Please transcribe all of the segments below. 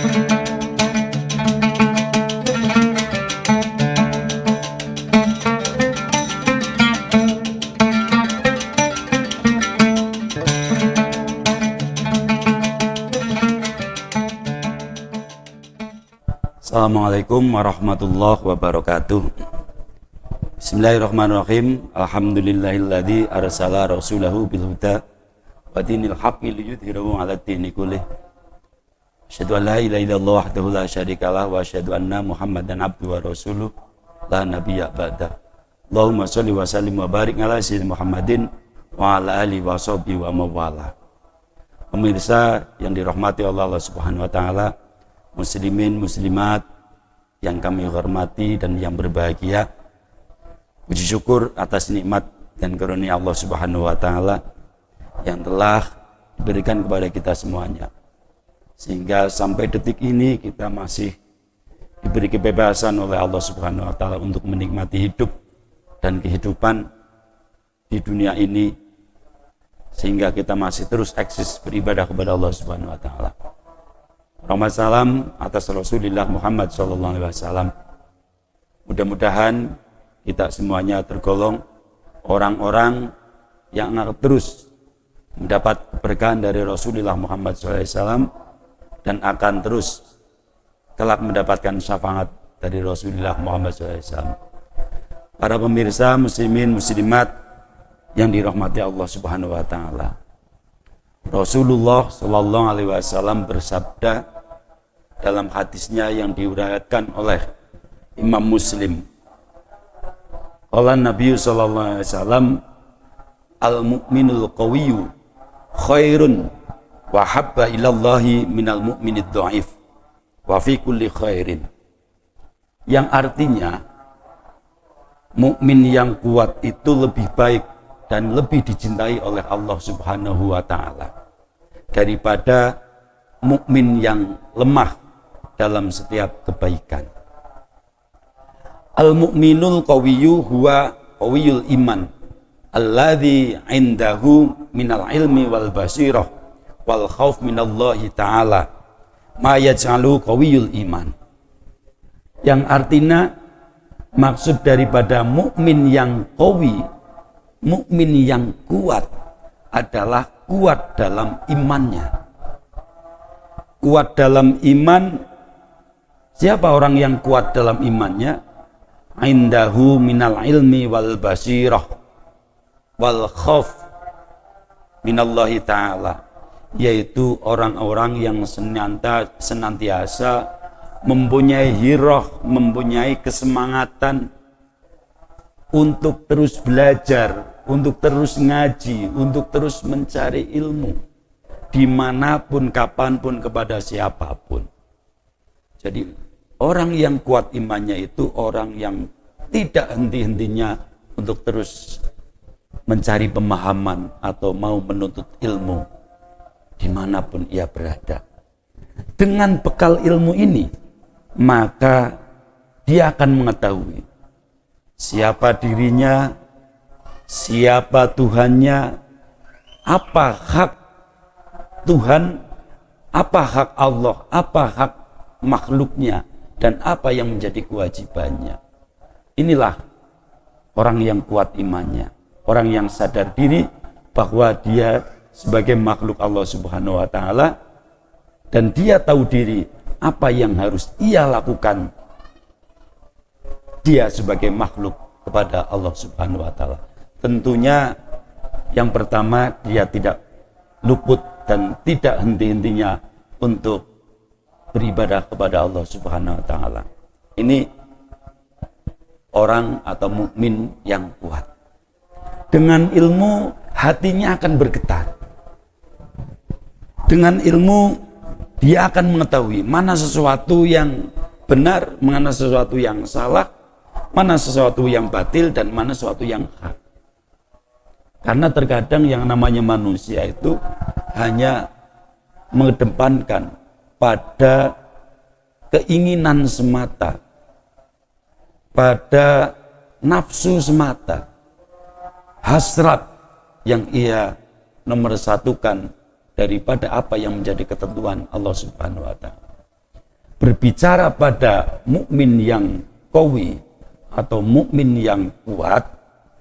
Assalamualaikum warahmatullahi wabarakatuh. Bismillahirrahmanirrahim. Alhamdulillahilladzi arsala rasulahu bil huda wa dinil haqqi liyudhhirahu 'ala ad-dini kullih. Asyhadu an la ilaha illallah wahdahu la syarikalah wa asyhadu anna Muhammadan abduhu wa rasuluh la nabiyya ba'da. Allahumma shalli wa sallim wa barik ala sayyidina Muhammadin wa ala alihi wa sahbihi wa mawala. Pemirsa yang dirahmati Allah Subhanahu wa taala, muslimin muslimat yang kami hormati dan yang berbahagia, puji syukur atas nikmat dan karunia Allah Subhanahu wa taala yang telah diberikan kepada kita semuanya, sehingga sampai detik ini kita masih diberi kebebasan oleh Allah Subhanahu wa taala untuk menikmati hidup dan kehidupan di dunia ini, sehingga kita masih terus eksis beribadah kepada Allah Subhanahu wa taala. Rahmat salam atas Rasulullah Muhammad SAW. Mudah-mudahan kita semuanya tergolong orang-orang yang akan terus mendapat keberkahan dari Rasulullah Muhammad SAW dan akan terus kelak mendapatkan syafaat dari Rasulullah Muhammad SAW. Para pemirsa muslimin muslimat yang dirahmati Allah Subhanahu wa taala, Rasulullah SAW bersabda dalam hadisnya yang diriwayatkan oleh Imam Muslim. Qala Nabi sallallahu alaihi wasallam, al-mu'minul qawiyyu khairun wa habba ilallahi minal mu'minid dha'if wa fi kulli khairin. Yang artinya, mukmin yang kuat itu lebih baik dan lebih dicintai oleh Allah Subhanahu wa taala daripada mukmin yang lemah dalam setiap kebaikan. Al-mu'minul qawiyyu huwa qawiyul iman alladzi indahu minal ilmi wal basirah wal khauf minallahi ta'ala ma yaj'alu qawiyul iman. Yang artinya, maksud daripada mukmin yang qawi, mukmin yang kuat adalah kuat dalam imannya. Kuat dalam iman, siapa orang yang kuat dalam imannya? Indahu minal ilmi wal basirah wal khauf minallahi ta'ala, yaitu orang-orang yang senantiasa mempunyai hirah, mempunyai kesemangatan untuk terus belajar, untuk terus ngaji, untuk terus mencari ilmu dimanapun, kapanpun, kepada siapapun. Jadi orang yang kuat imannya itu orang yang tidak henti-hentinya untuk terus mencari pemahaman atau mau menuntut ilmu dimanapun ia berada. Dengan bekal ilmu ini, maka dia akan mengetahui siapa dirinya, siapa Tuhannya, apa hak Tuhan, apa hak Allah, apa hak makhluknya, dan apa yang menjadi kewajibannya. Inilah orang yang kuat imannya, orang yang sadar diri bahwa dia sebagai makhluk Allah Subhanahu wa taala, dan dia tahu diri apa yang harus ia lakukan, dia sebagai makhluk kepada Allah Subhanahu wa taala. Tentunya yang pertama, dia tidak luput dan tidak henti-hentinya untuk beribadah kepada Allah Subhanahu wa taala. Ini orang atau mukmin yang kuat. Dengan ilmu, hatinya akan bergetar. Dengan ilmu, dia akan mengetahui mana sesuatu yang benar, mana sesuatu yang salah, mana sesuatu yang batil, dan mana sesuatu yang hak. Karena terkadang yang namanya manusia itu hanya mengedepankan pada keinginan semata, pada nafsu semata, hasrat yang ia nomor satukan daripada apa yang menjadi ketentuan Allah Subhanahu wa taala. berbicara pada mukmin yang qawi atau mukmin yang kuat,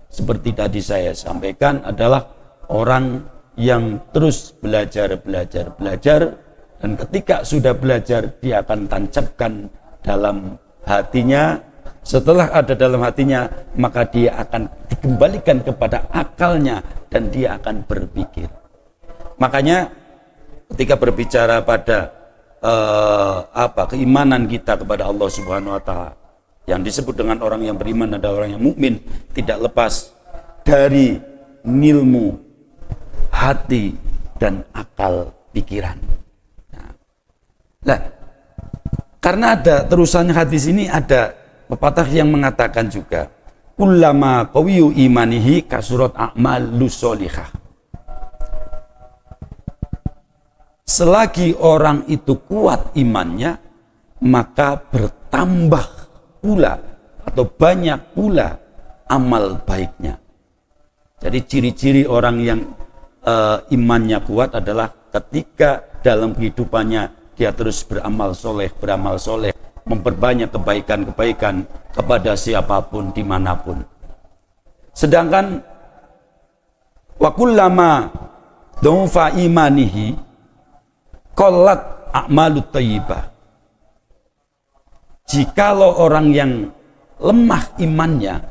seperti tadi saya sampaikan, adalah orang yang terus belajar, dan ketika sudah belajar dia akan tancapkan dalam hatinya. Setelah ada dalam hatinya, maka dia akan dikembalikan kepada akalnya dan dia akan berpikir. Makanya ketika berbicara pada keimanan kita kepada Allah Subhanahu wa taala, yang disebut dengan orang yang beriman adalah orang yang mukmin, tidak lepas dari ilmu, hati, dan akal pikiran. Nah, karena ada terusannya hadis ini, ada pepatah yang mengatakan juga, kullama qawiyu imanihi kasurat a'malus sholihah. Selagi orang itu kuat imannya, maka bertambah pula atau banyak pula amal baiknya. Jadi ciri-ciri orang yang imannya kuat adalah ketika dalam kehidupannya dia terus beramal soleh, memperbanyak kebaikan-kebaikan kepada siapapun dimanapun. Sedangkan wa kullama dhufa imanihi qallat a'malut thayyibah. Jikalau orang yang lemah imannya,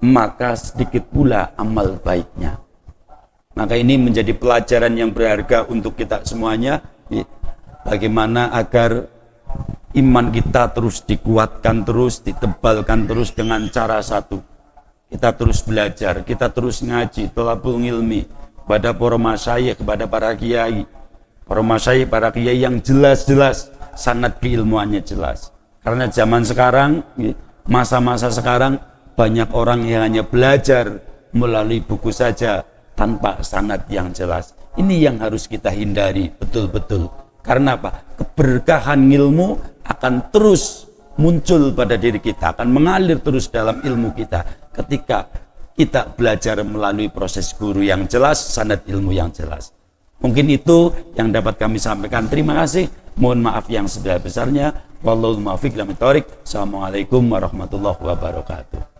maka sedikit pula amal baiknya. Maka ini menjadi pelajaran yang berharga untuk kita semuanya, bagaimana agar iman kita terus dikuatkan, terus ditebalkan terus dengan cara satu. Kita terus belajar, kita terus ngaji, thalabul ilmi kepada para masyayikh, kepada para kiai. Para masyayikh, para kiai yang jelas-jelas sanad keilmuannya jelas. Karena zaman sekarang, masa-masa sekarang, banyak orang yang hanya belajar melalui buku saja tanpa sanad yang jelas. Ini yang harus kita hindari betul-betul. Karena apa? Keberkahan ilmu akan terus muncul pada diri kita, akan mengalir terus dalam ilmu kita ketika kita belajar melalui proses guru yang jelas, sanad ilmu yang jelas. Mungkin itu yang dapat kami sampaikan. Terima kasih. Mohon maaf yang sebesar-besarnya. Wallahu muwaffiq ila thoriq. Assalamualaikum warahmatullahi wabarakatuh.